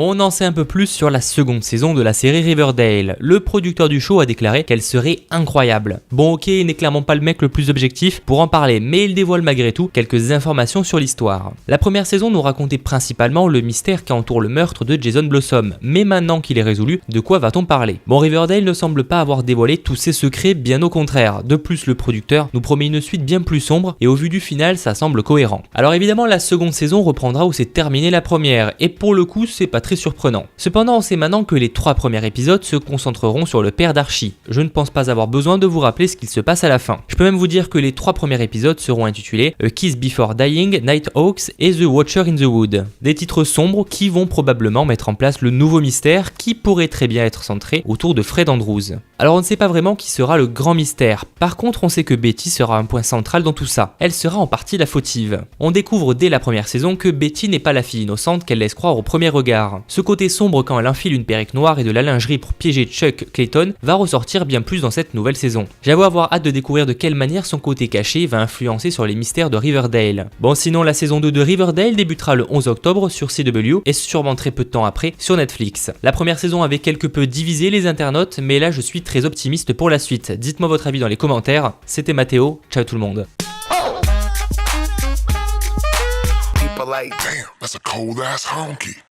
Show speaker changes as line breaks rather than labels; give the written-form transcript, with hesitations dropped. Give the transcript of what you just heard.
On en sait un peu plus sur la seconde saison de la série Riverdale. Le producteur du show a déclaré qu'elle serait incroyable. Bon ok, il n'est clairement pas le mec le plus objectif pour en parler, mais il dévoile malgré tout quelques informations sur l'histoire. La première saison nous racontait principalement le mystère qui entoure le meurtre de Jason Blossom, mais maintenant qu'il est résolu, de quoi va-t-on parler? Bon, Riverdale ne semble pas avoir dévoilé tous ses secrets, bien au contraire. De plus, le producteur nous promet une suite bien plus sombre, et au vu du final, ça semble cohérent. Alors évidemment, la seconde saison reprendra où s'est terminée la première, et pour le coup, c'est pas très surprenant. Cependant, on sait maintenant que les 3 premiers épisodes se concentreront sur le père d'Archie. Je ne pense pas avoir besoin de vous rappeler ce qu'il se passe à la fin. Je peux même vous dire que les 3 premiers épisodes seront intitulés A Kiss Before Dying, Nighthawks et The Watcher in the Wood. Des titres sombres qui vont probablement mettre en place le nouveau mystère qui pourrait très bien être centré autour de Fred Andrews. Alors on ne sait pas vraiment qui sera le grand mystère. Par contre, on sait que Betty sera un point central dans tout ça. Elle sera en partie la fautive. On découvre dès la première saison que Betty n'est pas la fille innocente qu'elle laisse croire au premier regard. Ce côté sombre quand elle enfile une perruque noire et de la lingerie pour piéger Chuck Clayton va ressortir bien plus dans cette nouvelle saison. J'avoue avoir hâte de découvrir de quelle manière son côté caché va influencer sur les mystères de Riverdale. Bon, sinon la saison 2 de Riverdale débutera le 11 octobre sur CW et sûrement très peu de temps après sur Netflix. La première saison avait quelque peu divisé les internautes, mais là je suis très optimiste pour la suite. Dites-moi votre avis dans les commentaires. C'était Mathéo, ciao tout le monde.
Damn, that's a cold ass honky.